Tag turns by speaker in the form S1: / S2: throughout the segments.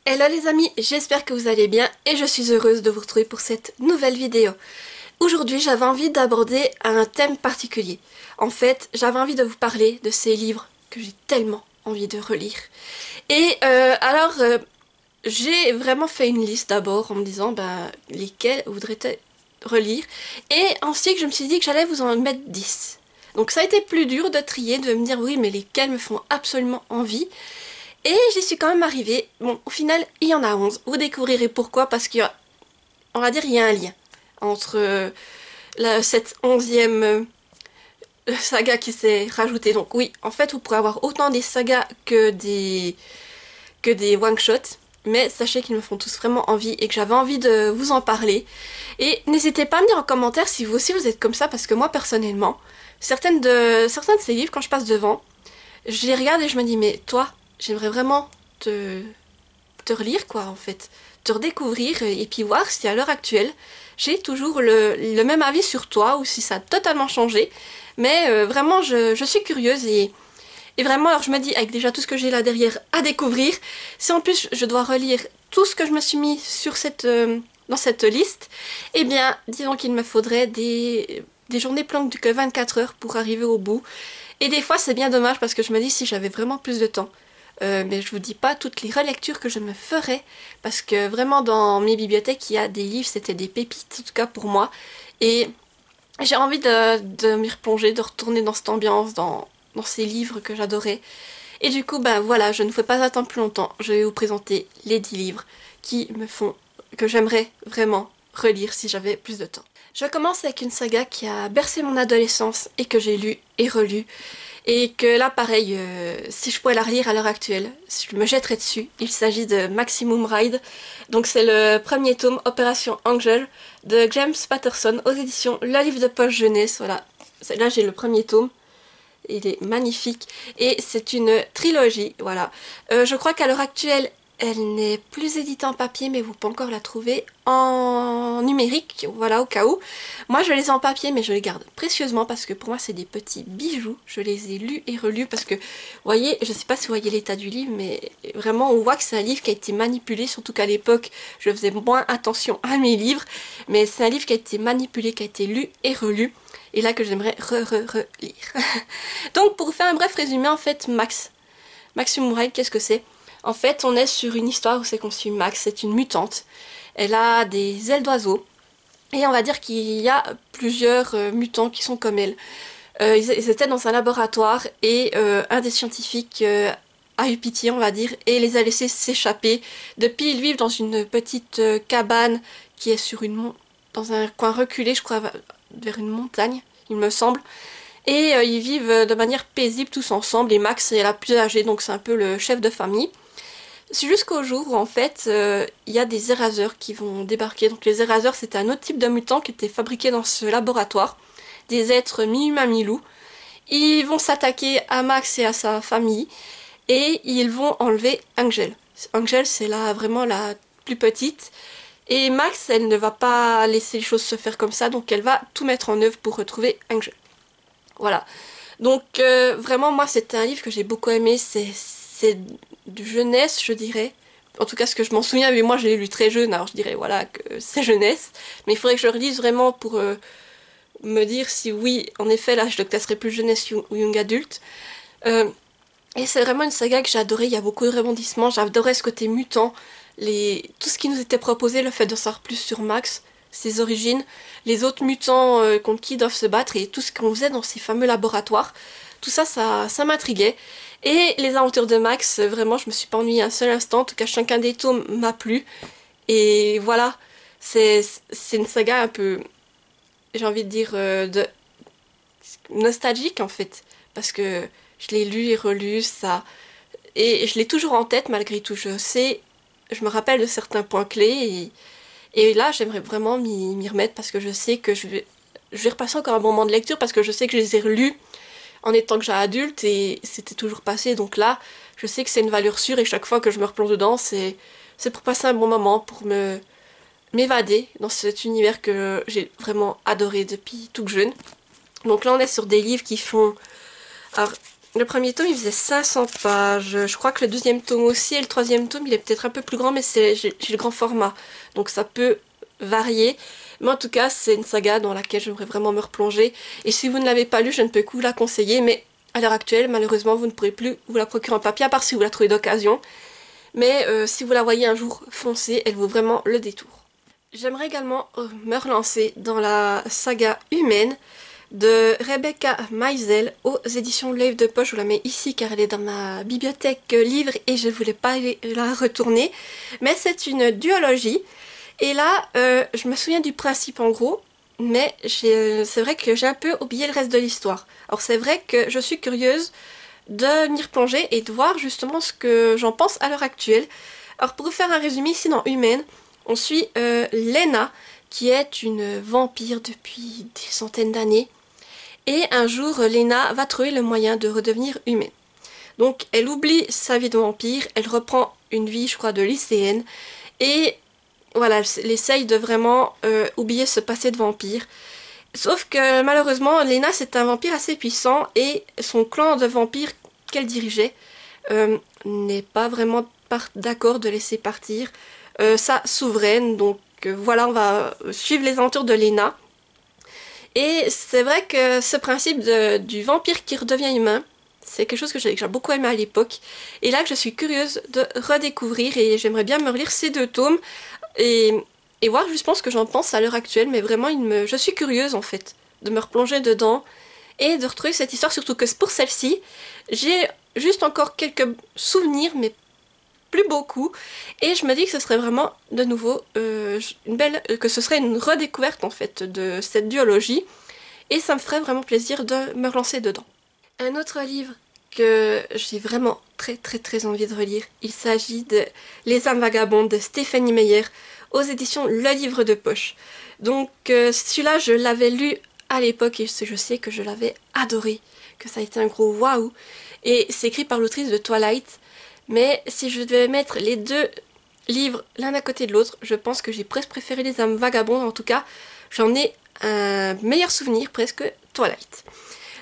S1: Hello les amis, j'espère que vous allez bien et je suis heureuse de vous retrouver pour cette nouvelle vidéo. Aujourd'hui j'avais envie d'aborder un thème particulier. En fait, j'avais envie de vous parler de ces livres que j'ai tellement envie de relire. Et j'ai vraiment fait une liste d'abord en me disant lesquels voudrais-je relire. Et ensuite je me suis dit que j'allais vous en mettre 10. Donc ça a été plus dur de trier, de me dire oui mais lesquels me font absolument envie. Et j'y suis quand même arrivée. Bon, au final, il y en a 11. Vous découvrirez pourquoi, parce qu'il y a, on va dire, il y a un lien entre cette 11e saga qui s'est rajoutée. Donc oui, en fait, vous pourrez avoir autant des sagas que des one-shots. Mais sachez qu'ils me font tous vraiment envie et que j'avais envie de vous en parler. Et n'hésitez pas à me dire en commentaire si vous aussi vous êtes comme ça, parce que moi, personnellement, certains de ces livres, quand je passe devant, je les regarde et je me dis, mais toi, j'aimerais vraiment te relire quoi en fait, te redécouvrir et puis voir si à l'heure actuelle j'ai toujours le même avis sur toi ou si ça a totalement changé. Mais vraiment je suis curieuse et vraiment alors je me dis avec déjà tout ce que j'ai là derrière à découvrir, si en plus je dois relire tout ce que je me suis mis sur dans cette liste, eh bien disons qu'il me faudrait des journées planques que 24 heures pour arriver au bout. Et des fois c'est bien dommage parce que je me dis si j'avais vraiment plus de temps. Mais je vous dis pas toutes les relectures que je me ferais parce que vraiment dans mes bibliothèques il y a des livres, c'était des pépites en tout cas pour moi. Et j'ai envie de m'y replonger, de retourner dans cette ambiance, dans ces livres que j'adorais. Et du coup ben voilà, je ne fais pas attendre plus longtemps, je vais vous présenter les 10 livres qui me font, que j'aimerais vraiment relire si j'avais plus de temps. Je commence avec une saga qui a bercé mon adolescence et que j'ai lu et relu. Et que là, pareil, si je pouvais la relire à l'heure actuelle, je me jetterais dessus. Il s'agit de Maximum Ride. Donc c'est le premier tome, Opération Angel, de James Patterson, aux éditions Le Livre de Poche Jeunesse. Voilà, là j'ai le premier tome. Il est magnifique. Et c'est une trilogie, voilà. Je crois qu'à l'heure actuelle, elle n'est plus éditée en papier, mais vous pouvez encore la trouver en numérique, voilà, au cas où. Moi, je les ai en papier, mais je les garde précieusement parce que pour moi, c'est des petits bijoux. Je les ai lus et relus parce que, vous voyez, je sais pas si vous voyez l'état du livre, mais vraiment, on voit que c'est un livre qui a été manipulé, surtout qu'à l'époque, je faisais moins attention à mes livres, mais c'est un livre qui a été manipulé, qui a été lu et relu, et là que j'aimerais relire. Donc, pour vous faire un bref résumé, en fait, Maximum Ride, qu'est-ce que c'est? En fait, on est sur une histoire où c'est qu'on suit Max, c'est une mutante. Elle a des ailes d'oiseau. Et on va dire qu'il y a plusieurs mutants qui sont comme elle. Ils étaient dans un laboratoire et un des scientifiques a eu pitié, on va dire, et les a laissés s'échapper. Depuis, ils vivent dans une petite cabane qui est dans un coin reculé, je crois, vers une montagne, il me semble. Et ils vivent de manière paisible tous ensemble. Et Max est la plus âgée, donc c'est un peu le chef de famille. C'est jusqu'au jour où en fait il y a des éraseurs qui vont débarquer. Donc les éraseurs c'était un autre type de mutant qui était fabriqué dans ce laboratoire. Des êtres mi-humains mi-loups. Ils vont s'attaquer à Max et à sa famille et ils vont enlever Angel. Angel c'est là vraiment la plus petite. Et Max elle ne va pas laisser les choses se faire comme ça donc elle va tout mettre en œuvre pour retrouver Angel. Voilà. Donc vraiment moi c'était un livre que j'ai beaucoup aimé. C'est de jeunesse, je dirais. En tout cas, ce que je m'en souviens, mais moi je l'ai lu très jeune, alors je dirais voilà que c'est jeunesse. Mais il faudrait que je le relise vraiment pour me dire si oui, en effet, là je le classerais plus jeunesse ou young adulte. Euh, et c'est vraiment une saga que j'ai adorée, il y a beaucoup de rebondissements, j'adorais ce côté mutant, tout ce qui nous était proposé, le fait de savoir plus sur Max, ses origines, les autres mutants contre qui ils doivent se battre et tout ce qu'on faisait dans ces fameux laboratoires. Tout ça, ça m'intriguait. Et les aventures de Max, vraiment, je me suis pas ennuyée un seul instant. En tout cas, chacun des tomes m'a plu. Et voilà, c'est une saga un peu, j'ai envie de dire, nostalgique en fait. Parce que je l'ai lu et relu, ça. Et je l'ai toujours en tête malgré tout. Je me rappelle de certains points clés. Et là, j'aimerais vraiment m'y remettre parce que je sais que je vais repasser encore un bon moment de lecture parce que je sais que je les ai relus en étant que j'ai adulte et c'était toujours passé. Donc là, je sais que c'est une valeur sûre et chaque fois que je me replonge dedans, c'est pour passer un bon moment, pour m'évader dans cet univers que j'ai vraiment adoré depuis tout jeune. Donc là, on est sur des livres qui font... Alors, Le premier tome il faisait 500 pages, je crois que le deuxième tome aussi, et le troisième tome il est peut-être un peu plus grand, mais j'ai le grand format, donc ça peut varier. Mais en tout cas c'est une saga dans laquelle j'aimerais vraiment me replonger, et si vous ne l'avez pas lu je ne peux que vous la conseiller, mais à l'heure actuelle malheureusement vous ne pourrez plus vous la procurer en papier, à part si vous la trouvez d'occasion. Mais si vous la voyez un jour, foncez, elle vaut vraiment le détour. J'aimerais également me relancer dans la saga humaine de Rebecca Meisel aux éditions L'Œil de Poche. Je vous la mets ici car elle est dans ma bibliothèque livre et je ne voulais pas la retourner. Mais c'est une duologie. Et là, je me souviens du principe en gros, mais c'est vrai que j'ai un peu oublié le reste de l'histoire. Alors c'est vrai que je suis curieuse de m'y replonger et de voir justement ce que j'en pense à l'heure actuelle. Alors pour vous faire un résumé, ici dans Humaine, on suit Lena, qui est une vampire depuis des centaines d'années. Et un jour, Lena va trouver le moyen de redevenir humaine. Donc elle oublie sa vie de vampire, elle reprend une vie, je crois, de lycéenne. Et voilà, elle essaye de vraiment oublier ce passé de vampire. Sauf que malheureusement, Lena c'est un vampire assez puissant et son clan de vampires qu'elle dirigeait n'est pas vraiment d'accord de laisser partir sa souveraine. Donc voilà, on va suivre les aventures de Lena. Et c'est vrai que ce principe du vampire qui redevient humain, c'est quelque chose que j'ai beaucoup aimé à l'époque. Et là que je suis curieuse de redécouvrir et j'aimerais bien me relire ces deux tomes et voir justement ce que j'en pense à l'heure actuelle. Mais vraiment, je suis curieuse en fait de me replonger dedans et de retrouver cette histoire. Surtout que pour celle-ci, j'ai juste encore quelques souvenirs, mais plus beaucoup. Et je me dis que ce serait vraiment de nouveau que ce serait une redécouverte en fait de cette duologie. Et ça me ferait vraiment plaisir de me relancer dedans. Un autre livre que j'ai vraiment très envie de relire, il s'agit de Les âmes vagabondes de Stéphanie Meyer aux éditions Le Livre de Poche. Donc celui-là je l'avais lu à l'époque et je sais que je l'avais adoré, que ça a été un gros waouh. Et c'est écrit par l'autrice de Twilight. Mais si je devais mettre les deux livres l'un à côté de l'autre, je pense que j'ai presque préféré Les âmes vagabondes. En tout cas, j'en ai un meilleur souvenir presque Twilight.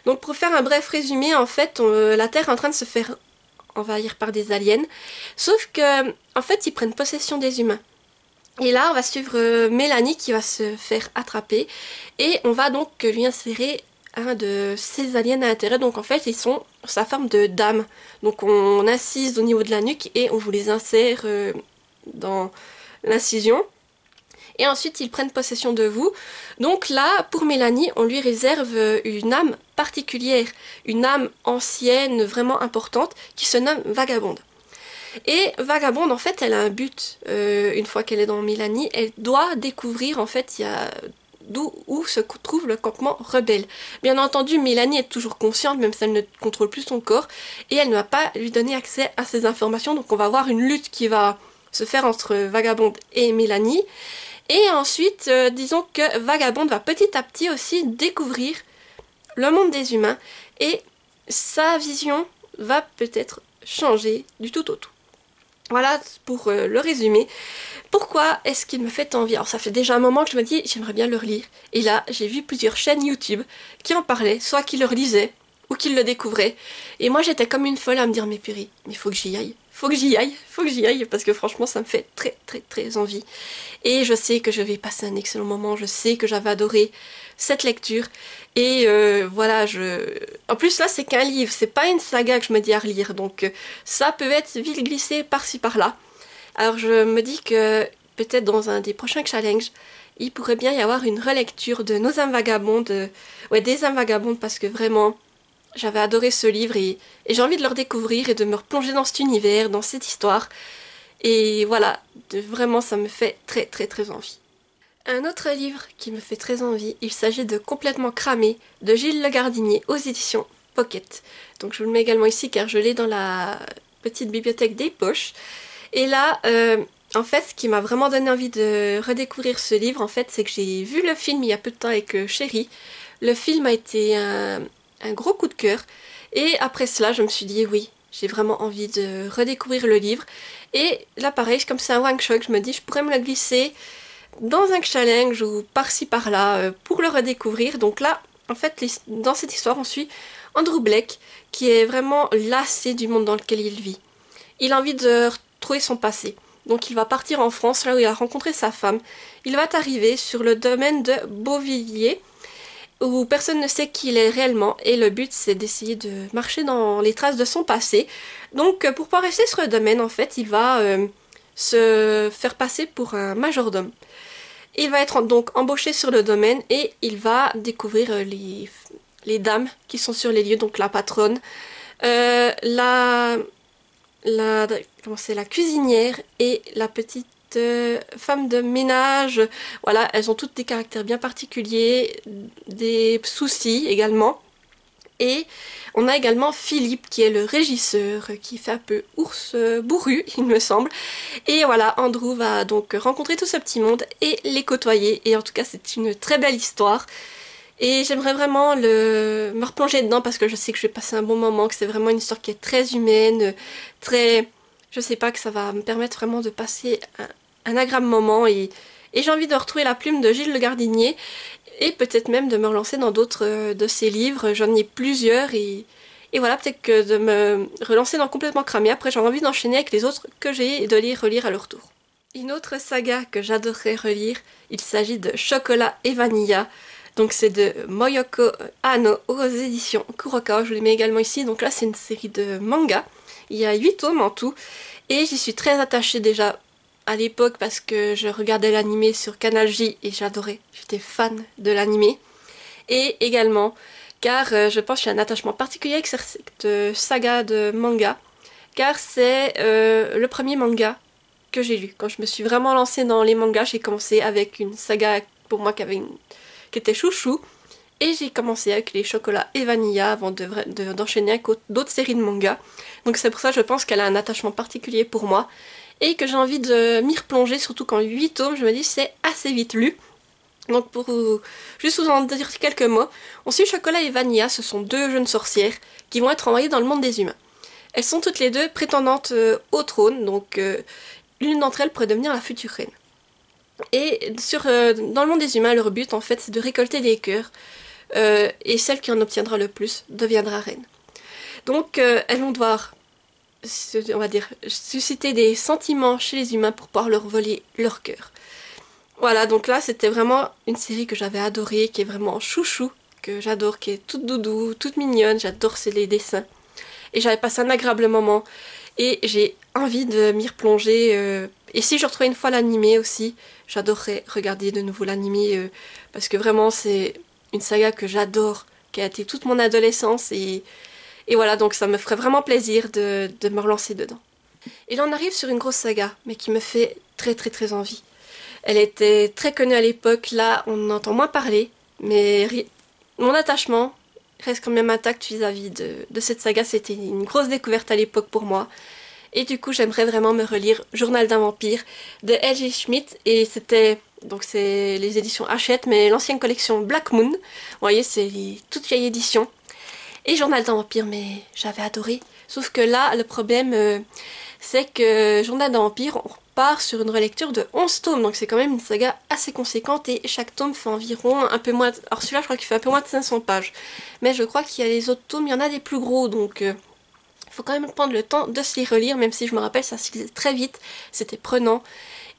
S1: Donc pour faire un bref résumé, en fait, la Terre est en train de se faire envahir par des aliens. Sauf que, en fait, ils prennent possession des humains. Et là, on va suivre Mélanie qui va se faire attraper. Et on va donc lui insérer un de ces aliens à l'intérieur. Donc en fait, ils sont sa forme de dame. Donc on incise au niveau de la nuque et on vous les insère dans l'incision. Et ensuite, ils prennent possession de vous. Donc là, pour Mélanie, on lui réserve une âme particulière, une âme ancienne, vraiment importante, qui se nomme Vagabonde. Et Vagabonde, en fait, elle a un but. Une fois qu'elle est dans Mélanie, elle doit découvrir, en fait, où se trouve le campement rebelle. Bien entendu, Mélanie est toujours consciente, même si elle ne contrôle plus son corps, et elle ne va pas lui donner accès à ces informations. Donc on va avoir une lutte qui va se faire entre Vagabonde et Mélanie. Et ensuite, disons que Vagabonde va petit à petit aussi découvrir le monde des humains et sa vision va peut-être changer du tout au tout. Voilà pour le résumé. Pourquoi est-ce qu'il me fait envie? Alors ça fait déjà un moment que je me dis j'aimerais bien le relire. Et là, j'ai vu plusieurs chaînes YouTube qui en parlaient, soit qui le relisaient ou qui le découvraient. Et moi j'étais comme une folle à me dire mais purée, mais faut que j'y aille. Faut que j'y aille, parce que franchement ça me fait très envie. Et je sais que je vais passer un excellent moment, je sais que j'avais adoré cette lecture. Et voilà, en plus là c'est qu'un livre, c'est pas une saga que je me dis à relire, donc ça peut être vite glissé par-ci par-là. Alors je me dis que peut-être dans un des prochains challenges, il pourrait bien y avoir une relecture de Nos âmes vagabondes, ouais des âmes vagabondes, parce que vraiment j'avais adoré ce livre et j'ai envie de le redécouvrir et de me replonger dans cet univers, dans cette histoire. Et voilà, vraiment ça me fait très envie. Un autre livre qui me fait très envie, il s'agit de Complètement cramé de Gilles Le Gardinier aux éditions Pocket. Donc je vous le mets également ici car je l'ai dans la petite bibliothèque des poches. Et là, en fait, ce qui m'a vraiment donné envie de redécouvrir ce livre, en fait, c'est que j'ai vu le film il y a peu de temps avec Chérie. Le film a été un gros coup de cœur. Et après cela, je me suis dit oui, j'ai vraiment envie de redécouvrir le livre. Et là, pareil, comme c'est un one-shot, je me dis je pourrais me le glisser dans un challenge ou par-ci par-là pour le redécouvrir. Donc là, en fait, dans cette histoire, on suit Andrew Blake, qui est vraiment lassé du monde dans lequel il vit. Il a envie de retrouver son passé. Donc il va partir en France, là où il a rencontré sa femme. Il va arriver sur le domaine de Beauvilliers, où personne ne sait qui il est réellement, et le but c'est d'essayer de marcher dans les traces de son passé. Donc pour pouvoir rester sur le domaine, en fait, il va se faire passer pour un majordome. Il va être donc embauché sur le domaine et il va découvrir les dames qui sont sur les lieux, donc la patronne, la comment c'est, la cuisinière et la petite femme de ménage. Voilà, elles ont toutes des caractères bien particuliers, des soucis également. Et on a également Philippe qui est le régisseur, qui fait un peu ours bourru, il me semble. Et voilà, Andrew va donc rencontrer tout ce petit monde et les côtoyer. Et en tout cas, c'est une très belle histoire. Et j'aimerais vraiment me replonger dedans parce que je sais que je vais passer un bon moment, que c'est vraiment une histoire qui est très humaine, très... Je sais pas, que ça va me permettre vraiment de passer un agréable moment. Et j'ai envie de retrouver la plume de Gilles Le Gardinier et peut-être même de me relancer dans d'autres de ses livres. J'en ai plusieurs et voilà, peut-être que de me relancer dans Complètement Cramé. Après, j'ai envie d'enchaîner avec les autres que j'ai et de les relire à leur tour. Une autre saga que j'adorerais relire, il s'agit de Chocolat et Vanilla. Donc c'est de Moyoko Hano aux éditions Kurokawa, je vous les mets également ici. Donc là c'est une série de mangas, il y a 8 tomes en tout, et j'y suis très attachée déjà à l'époque parce que je regardais l'animé sur Canal J et j'adorais, j'étais fan de l'animé. Et également car je pense qu'il y a un attachement particulier avec cette saga de manga, car c'est le premier manga que j'ai lu. Quand je me suis vraiment lancée dans les mangas, j'ai commencé avec une saga pour moi qui était chouchou, et j'ai commencé avec les chocolats et vanilla avant d'enchaîner avec d'autres séries de mangas. Donc c'est pour ça que je pense qu'elle a un attachement particulier pour moi et que j'ai envie de m'y replonger, surtout qu'en 8 tomes, je me dis c'est assez vite lu. Donc pour juste vous en dire quelques mots, on suit Chocolat et Vanilla, ce sont deux jeunes sorcières qui vont être envoyées dans le monde des humains. Elles sont toutes les deux prétendantes au trône, donc l'une d'entre elles pourrait devenir la future reine. Et dans le monde des humains, leur but en fait c'est de récolter des cœurs, et celle qui en obtiendra le plus deviendra reine. Donc elles vont devoir, on va dire, susciter des sentiments chez les humains pour pouvoir leur voler leur cœur. Voilà, donc là c'était vraiment une série que j'avais adorée, qui est vraiment chouchou, que j'adore, qui est toute doudou, toute mignonne, j'adore les dessins. Et j'avais passé un agréable moment, et j'ai envie de m'y replonger. Et si je retrouvais une fois l'animé aussi, j'adorerais regarder de nouveau l'animé, parce que vraiment c'est une saga que j'adore, qui a été toute mon adolescence, et voilà, donc ça me ferait vraiment plaisir de me relancer dedans. Et là on arrive sur une grosse saga, mais qui me fait très très très envie. Elle était très connue à l'époque, là on en entend moins parler, mais mon attachement reste quand même intact vis-à-vis de cette saga. C'était une grosse découverte à l'époque pour moi. Et du coup j'aimerais vraiment me relire Journal d'un vampire de L.J. Schmidt, et c'était... Donc c'est les éditions Hachette, mais l'ancienne collection Black Moon. Vous voyez, c'est les toutes vieilles éditions. Et Journal d'un vampire, mais j'avais adoré. Sauf que là, le problème, c'est que Journal d'un vampire, on repart sur une relecture de 11 tomes. Donc c'est quand même une saga assez conséquente, et chaque tome fait environ un peu moins... Alors celui-là, je crois qu'il fait un peu moins de 500 pages. Mais je crois qu'il y a les autres tomes, il y en a des plus gros, donc... il faut quand même prendre le temps de se les relire, même si je me rappelle, ça se lisait très vite, c'était prenant,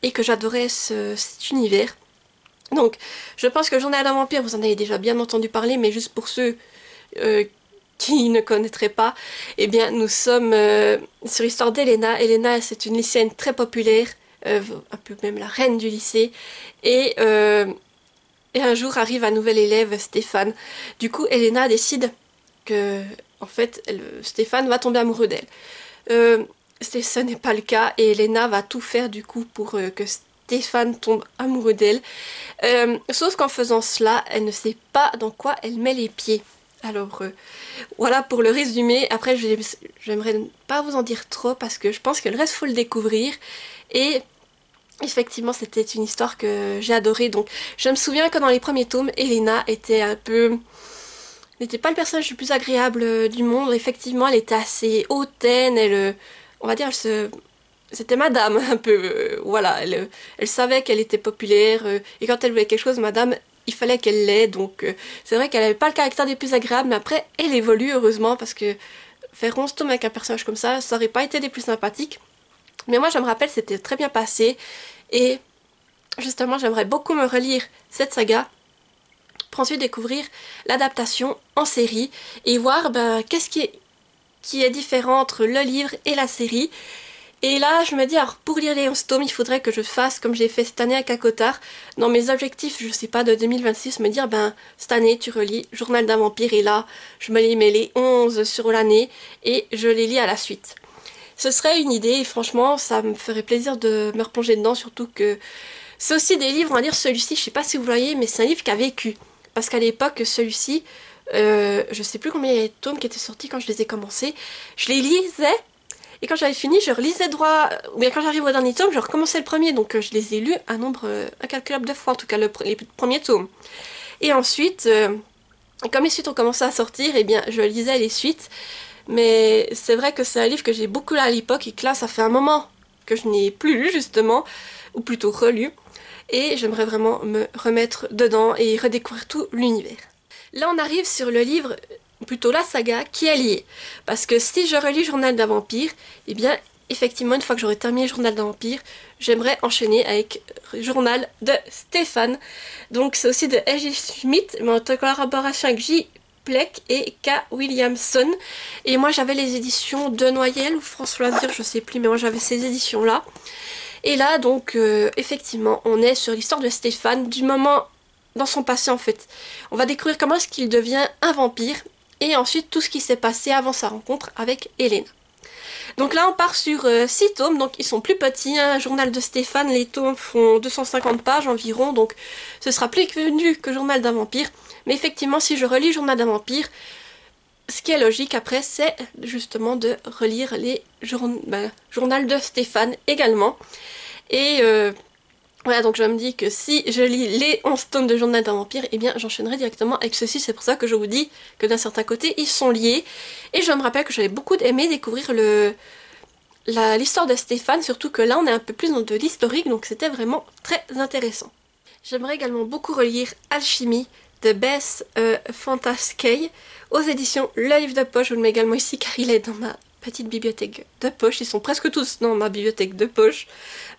S1: et que j'adorais cet univers. Donc, je pense que Journal d'un vampire, vous en avez déjà bien entendu parler, mais juste pour ceux qui ne connaîtraient pas, eh bien, nous sommes sur l'histoire d'Elena. Elena, c'est une lycéenne très populaire, un peu même la reine du lycée, et un jour arrive un nouvel élève, Stéphane. Du coup, Elena décide que... En fait, Stéphane va tomber amoureux d'elle. Ce n'est pas le cas, et Elena va tout faire du coup pour que Stéphane tombe amoureux d'elle. Sauf qu'en faisant cela, elle ne sait pas dans quoi elle met les pieds. Alors voilà pour le résumé. Après, j'aimerais pas vous en dire trop parce que je pense que le reste faut le découvrir. Et effectivement, c'était une histoire que j'ai adorée. Donc, je me souviens que dans les premiers tomes, Elena était un peu... n'était pas le personnage le plus agréable du monde. Effectivement, elle était assez hautaine, on va dire, c'était madame un peu, voilà, elle savait qu'elle était populaire, et quand elle voulait quelque chose, madame, il fallait qu'elle l'ait, donc c'est vrai qu'elle n'avait pas le caractère des plus agréables, mais après elle évolue heureusement, parce que faire 11 tomes avec un personnage comme ça aurait pas été des plus sympathiques. Mais moi je me rappelle, c'était très bien passé, et justement j'aimerais beaucoup me relire cette saga, pour ensuite découvrir l'adaptation en série, et voir qu'est-ce qui est différent entre le livre et la série. Et là, je me dis, alors pour lire les 11 tomes, il faudrait que je fasse comme j'ai fait cette année à Kakotar. Dans mes objectifs, je sais pas, de 2026, me dire, cette année, tu relis Journal d'un vampire, et là, je me les mets les 11 sur l'année, et je les lis à la suite. Ce serait une idée, et franchement, ça me ferait plaisir de me replonger dedans, surtout que c'est aussi des livres, on va dire celui-ci, je sais pas si vous voyez, mais c'est un livre qui a vécu. Parce qu'à l'époque, celui-ci, je sais plus combien il y avait de tomes qui étaient sortis quand je les ai commencés, je les lisais, et quand j'avais fini, je relisais droit, ou bien quand j'arrive au dernier tome, je recommençais le premier, donc je les ai lus un nombre incalculable de fois, en tout cas les premiers tomes. Et ensuite, comme les suites ont commencé à sortir, eh bien je lisais les suites, mais c'est vrai que c'est un livre que j'ai beaucoup lu à l'époque, et que là, ça fait un moment que je n'ai plus lu, justement, ou plutôt relu, et j'aimerais vraiment me remettre dedans et redécouvrir tout l'univers. Là, on arrive sur le livre, plutôt la saga, qui est liée. Parce que si je relis Journal d'un vampire, eh bien, effectivement, une fois que j'aurai terminé Journal d'un vampire, j'aimerais enchaîner avec Journal de Stéphane. Donc, c'est aussi de H.G. Schmidt, mais en collaboration avec J. Pleck et K. Williamson. Et moi, j'avais les éditions de Noyelles ou François Loisir, je sais plus, mais moi, j'avais ces éditions-là. Et là, donc, effectivement, on est sur l'histoire de Stéphane, du moment dans son passé, en fait. On va découvrir comment est-ce qu'il devient un vampire, et ensuite tout ce qui s'est passé avant sa rencontre avec Hélène. Donc là, on part sur 6 tomes, donc ils sont plus petits, hein. Journal de Stéphane, les tomes font 250 pages environ, donc ce sera plus connu que Journal d'un vampire. Mais effectivement, si je relis Journal d'un vampire, ce qui est logique après, c'est justement de relire les Journal de Stéphane également. Et voilà, donc je me dis que si je lis les 11 tomes de Journal d'un vampire, eh bien j'enchaînerai directement avec ceci. C'est pour ça que je vous dis que d'un certain côté, ils sont liés. Et je me rappelle que j'avais beaucoup aimé découvrir l'histoire de Stéphane, surtout que là on est un peu plus dans de l'historique, donc c'était vraiment très intéressant. J'aimerais également beaucoup relire Alchimie de Bess Fantaskey aux éditions Le Livre de Poche. Je vous le mets également ici car il est dans ma petite bibliothèque de poche. Ils sont presque tous dans ma bibliothèque de poche.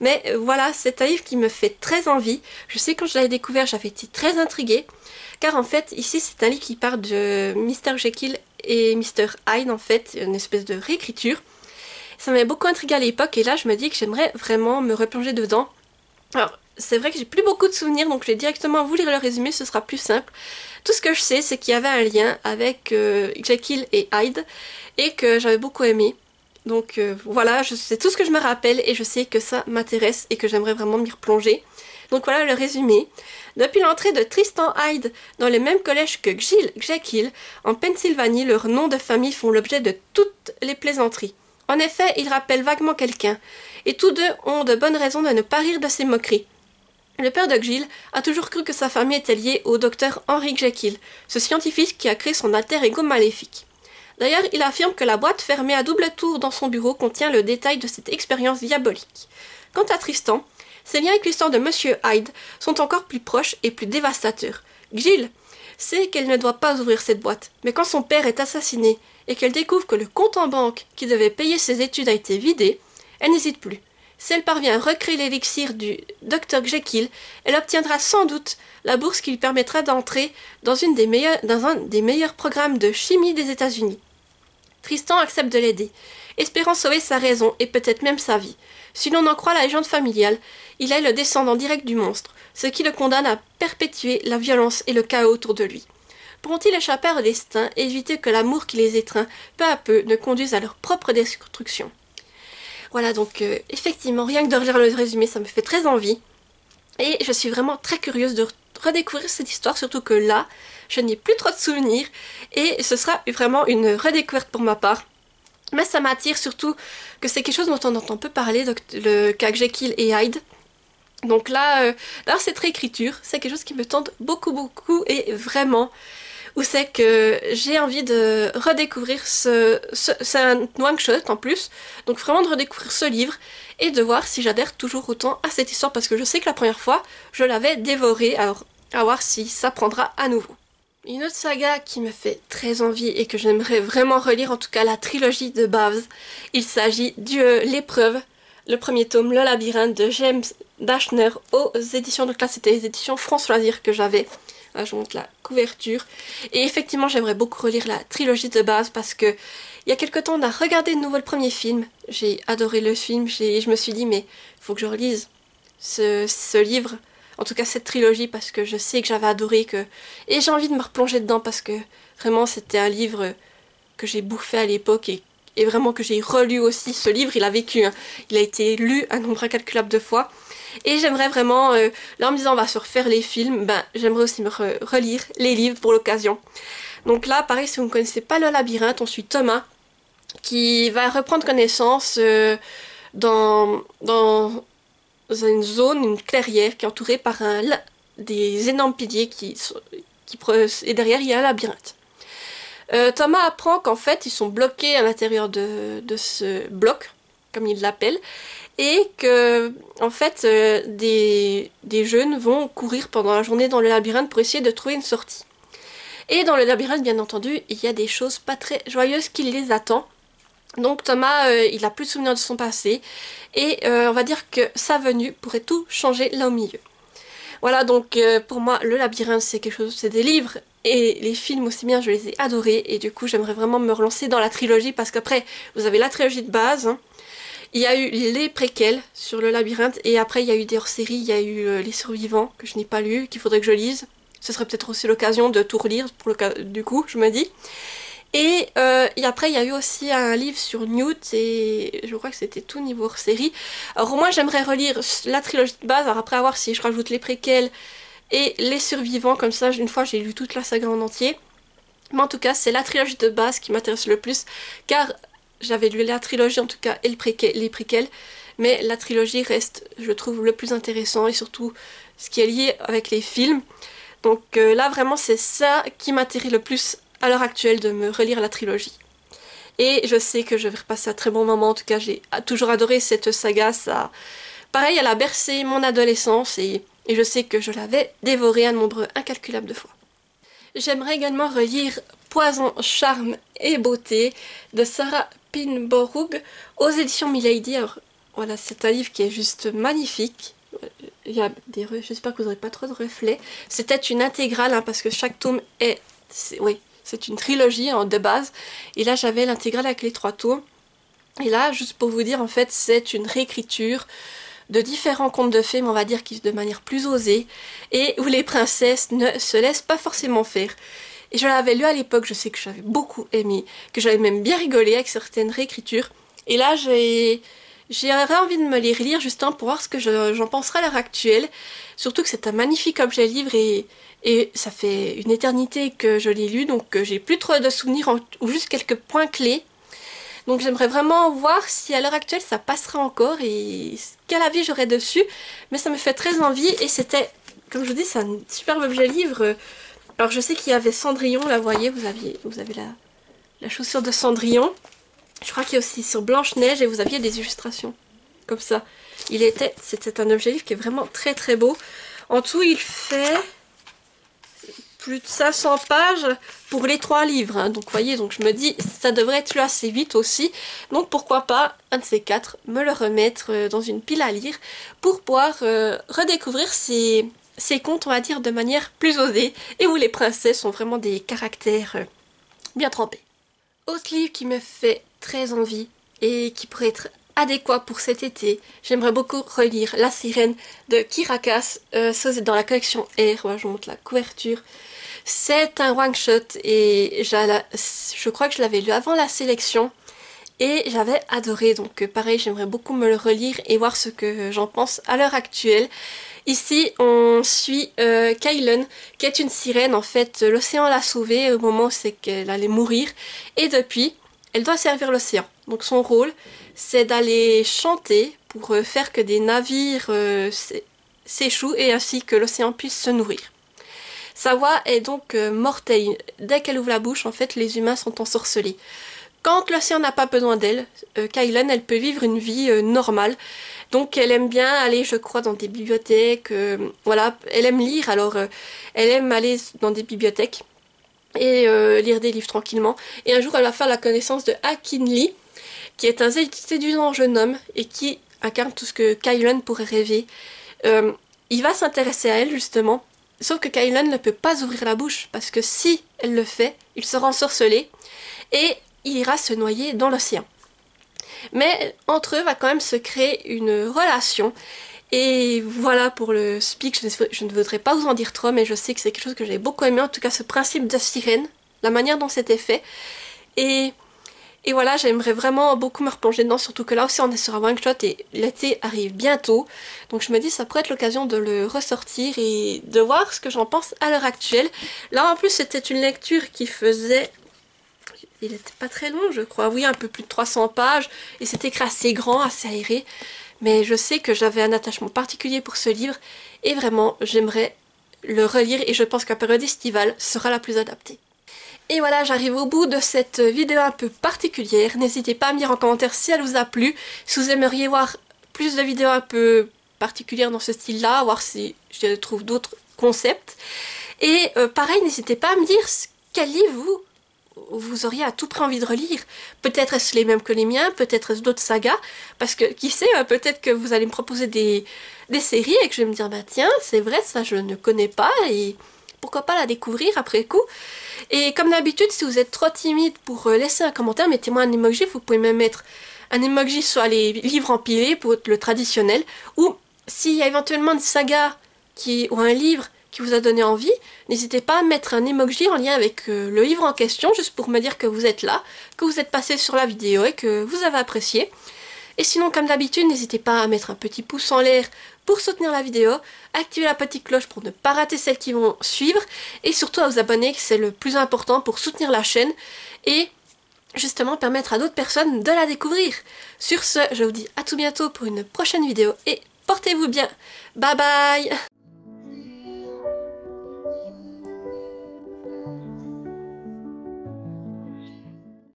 S1: Mais voilà, c'est un livre qui me fait très envie. Je sais quand je l'avais découvert, j'avais été très intriguée. Car en fait, ici, c'est un livre qui part de Mr. Jekyll et Mr. Hyde, en fait, une espèce de réécriture. Ça m'avait beaucoup intriguée à l'époque, et là, je me dis que j'aimerais vraiment me replonger dedans. Alors, c'est vrai que j'ai plus beaucoup de souvenirs, donc je vais directement vous lire le résumé, ce sera plus simple. Tout ce que je sais, c'est qu'il y avait un lien avec Jekyll et Hyde, et que j'avais beaucoup aimé. Donc voilà, c'est tout ce que je me rappelle, et je sais que ça m'intéresse, et que j'aimerais vraiment m'y replonger. Donc voilà le résumé. Depuis l'entrée de Tristan Hyde dans le même collège que Jekyll, en Pennsylvanie, leurs noms de famille font l'objet de toutes les plaisanteries. En effet, ils rappellent vaguement quelqu'un, et tous deux ont de bonnes raisons de ne pas rire de ces moqueries. Le père de Gill a toujours cru que sa famille était liée au docteur Henry Jekyll, ce scientifique qui a créé son alter ego maléfique. D'ailleurs, il affirme que la boîte fermée à double tour dans son bureau contient le détail de cette expérience diabolique. Quant à Tristan, ses liens avec l'histoire de Monsieur Hyde sont encore plus proches et plus dévastateurs. Gill sait qu'elle ne doit pas ouvrir cette boîte, mais quand son père est assassiné et qu'elle découvre que le compte en banque qui devait payer ses études a été vidé, elle n'hésite plus. Si elle parvient à recréer l'élixir du Dr Jekyll, elle obtiendra sans doute la bourse qui lui permettra d'entrer dans un des meilleurs programmes de chimie des États-Unis. Tristan accepte de l'aider, espérant sauver sa raison et peut-être même sa vie. Si l'on en croit la légende familiale, il est le descendant direct du monstre, ce qui le condamne à perpétuer la violence et le chaos autour de lui. Pourront-ils échapper au destin et éviter que l'amour qui les étreint peu à peu ne conduise à leur propre destruction? Voilà, donc effectivement, rien que de relire le résumé, ça me fait très envie. Et je suis vraiment très curieuse de redécouvrir cette histoire, surtout que là, je n'ai plus trop de souvenirs. Et ce sera vraiment une redécouverte pour ma part. Mais ça m'attire surtout que c'est quelque chose dont on entend peu parler, donc le cas Jekyll et Hyde. Donc là, cette réécriture, c'est quelque chose qui me tente beaucoup et vraiment... où c'est que j'ai envie de redécouvrir c'est un one shot en plus, donc vraiment de redécouvrir ce livre et de voir si j'adhère toujours autant à cette histoire, parce que je sais que la première fois, je l'avais dévoré. Alors À voir si ça prendra à nouveau. Une autre saga qui me fait très envie et que j'aimerais vraiment relire, en tout cas la trilogie de Babs, il s'agit de L'épreuve, le premier tome, Le labyrinthe de James Dashner aux éditions, donc là c'était les éditions France Loisirs que j'avais. Là, je vous montre la couverture. Et effectivement j'aimerais beaucoup relire la trilogie de Babs parce que il y a quelque temps on a regardé de nouveau le premier film. J'ai adoré le film, je me suis dit mais il faut que je relise ce livre. En tout cas cette trilogie parce que je sais que j'avais adoré et j'ai envie de me replonger dedans parce que vraiment c'était un livre que j'ai bouffé à l'époque et vraiment que j'ai relu aussi. Ce livre il a vécu, hein. Il a été lu un nombre incalculable de fois et j'aimerais vraiment, là en me disant on va se refaire les films, ben j'aimerais aussi me relire les livres pour l'occasion. Donc là pareil si vous ne connaissez pas Le labyrinthe, on suit Thomas qui va reprendre connaissance dans une zone, une clairière qui est entourée par des énormes piliers et derrière il y a un labyrinthe. Thomas apprend qu'en fait ils sont bloqués à l'intérieur de ce bloc, comme il l'appelle, et que en fait des jeunes vont courir pendant la journée dans le labyrinthe pour essayer de trouver une sortie. Et dans le labyrinthe bien entendu il y a des choses pas très joyeuses qui les attendent. Donc Thomas, il a plus de souvenirs de son passé et on va dire que sa venue pourrait tout changer là au milieu. Voilà donc pour moi le labyrinthe c'est quelque chose, c'est des livres et les films aussi bien je les ai adorés et du coup j'aimerais vraiment me relancer dans la trilogie parce qu'après vous avez la trilogie de base, hein. Il y a eu les préquels sur le labyrinthe et après il y a eu des hors-séries, il y a eu Les Survivants que je n'ai pas lu, qu'il faudrait que je lise. Ce serait peut-être aussi l'occasion de tout relire pour le cas, du coup je me dis. Et après, il y a eu aussi un livre sur Newt, et je crois que c'était tout niveau hors-série. Alors moi, j'aimerais relire la trilogie de base, alors après, à voir si je rajoute les préquels et les survivants, comme ça, une fois, j'ai lu toute la saga en entier. Mais en tout cas, c'est la trilogie de base qui m'intéresse le plus, car j'avais lu la trilogie, en tout cas, et les préquels, mais la trilogie reste, je trouve, le plus intéressant, et surtout, ce qui est lié avec les films. Donc là, vraiment, c'est ça qui m'intéresse le plus à l'heure actuelle de me relire la trilogie. Et je sais que je vais repasser un très bon moment, en tout cas j'ai toujours adoré cette saga, ça... Pareil, elle a bercé mon adolescence et je sais que je l'avais dévorée un nombre incalculable de fois. J'aimerais également relire Poison, Charme et Beauté de Sarah Pinborough aux éditions Milady. Alors voilà, c'est un livre qui est juste magnifique. Il y a j'espère que vous n'aurez pas trop de reflets. C'était une intégrale hein, parce que chaque tome oui, c'est une trilogie hein, de base. Et là, j'avais l'intégrale avec les 3 tomes. Et là, juste pour vous dire, en fait, c'est une réécriture de différents contes de fées, mais on va dire qu'ils de manière plus osée, et où les princesses ne se laissent pas forcément faire. Et je l'avais lu à l'époque, je sais que j'avais beaucoup aimé, que j'avais même bien rigolé avec certaines réécritures. Et là, j'aurais envie de me les relire justement pour voir ce que j'en penserai à l'heure actuelle. Surtout que c'est un magnifique objet livre et ça fait une éternité que je l'ai lu, donc j'ai plus trop de souvenirs ou juste quelques points clés. Donc j'aimerais vraiment voir si à l'heure actuelle ça passera encore et quel avis j'aurais dessus. Mais ça me fait très envie et c'était, comme je vous dis, c'est un superbe objet livre. Alors je sais qu'il y avait Cendrillon, là vous voyez, vous avez la chaussure de Cendrillon. Je crois qu'il y a aussi sur Blanche-Neige et vous aviez des illustrations comme ça. C'était un objet livre qui est vraiment très très beau. En tout il fait plus de 500 pages pour les 3 livres. Hein. Donc vous voyez, donc je me dis ça devrait être lu assez vite aussi. Donc pourquoi pas, un de ces 4, me le remettre dans une pile à lire pour pouvoir redécouvrir ces contes, on va dire, de manière plus osée et où les princesses sont vraiment des caractères bien trempés. Autre livre qui me fait très envie et qui pourrait être adéquat pour cet été, j'aimerais beaucoup relire La Sirène de Kirakas, ça c'est dans la collection R, voilà, je vous montre la couverture. C'est un one-shot et je crois que je l'avais lu avant la sélection et j'avais adoré, donc pareil j'aimerais beaucoup me le relire et voir ce que j'en pense à l'heure actuelle. Ici on suit Kaylen qui est une sirène, en fait l'océan l'a sauvée au moment où c'est qu'elle allait mourir et depuis elle doit servir l'océan. Donc son rôle c'est d'aller chanter pour faire que des navires s'échouent et ainsi que l'océan puisse se nourrir. Sa voix est donc mortelle. Dès qu'elle ouvre la bouche, en fait, les humains sont ensorcelés. Quand l'océan n'a pas besoin d'elle, Kylan, elle peut vivre une vie normale. Donc elle aime bien aller, je crois, dans des bibliothèques, voilà, elle aime lire, alors elle aime aller dans des bibliothèques et lire des livres tranquillement. Et un jour, elle va faire la connaissance de Akin Lee, qui est un séduisant jeune homme et qui incarne tout ce que Kylan pourrait rêver. Il va s'intéresser à elle, justement, sauf que Kylan ne peut pas ouvrir la bouche, parce que si elle le fait, il sera ensorcelé et il ira se noyer dans l'océan. Mais entre eux va quand même se créer une relation. Et voilà pour le speak, je ne voudrais pas vous en dire trop, mais je sais que c'est quelque chose que j'ai beaucoup aimé, en tout cas ce principe de sirène, la manière dont c'était fait. Et voilà, j'aimerais vraiment beaucoup me replonger dedans, surtout que là aussi on est sur un one shot et l'été arrive bientôt. Donc je me dis ça pourrait être l'occasion de le ressortir et de voir ce que j'en pense à l'heure actuelle. Là en plus c'était une lecture qui faisait... Il n'était pas très long, je crois. Oui, un peu plus de 300 pages. Et c'était écrit assez grand, assez aéré. Mais je sais que j'avais un attachement particulier pour ce livre. Et vraiment, j'aimerais le relire. Et je pense qu'à période estivale sera la plus adaptée. Et voilà, j'arrive au bout de cette vidéo un peu particulière. N'hésitez pas à me dire en commentaire si elle vous a plu. Si vous aimeriez voir plus de vidéos un peu particulières dans ce style-là. Voir si je trouve d'autres concepts. Et pareil, n'hésitez pas à me dire quel livre vous auriez à tout prix envie de relire. Peut-être est-ce les mêmes que les miens, peut-être est-ce d'autres sagas, parce que qui sait, peut-être que vous allez me proposer des séries et que je vais me dire bah tiens, c'est vrai, ça je ne connais pas et pourquoi pas la découvrir après coup. Et comme d'habitude, si vous êtes trop timide pour laisser un commentaire, mettez-moi un emoji, vous pouvez même mettre un emoji sur les livres empilés pour le traditionnel, ou s'il y a éventuellement une saga ou un livre qui vous a donné envie, n'hésitez pas à mettre un emoji en lien avec le livre en question, juste pour me dire que vous êtes là, que vous êtes passé sur la vidéo et que vous avez apprécié. Et sinon, comme d'habitude, n'hésitez pas à mettre un petit pouce en l'air pour soutenir la vidéo, activer la petite cloche pour ne pas rater celles qui vont suivre, et surtout à vous abonner, que c'est le plus important pour soutenir la chaîne, et justement permettre à d'autres personnes de la découvrir. Sur ce, je vous dis à tout bientôt pour une prochaine vidéo, et portez-vous bien. Bye bye!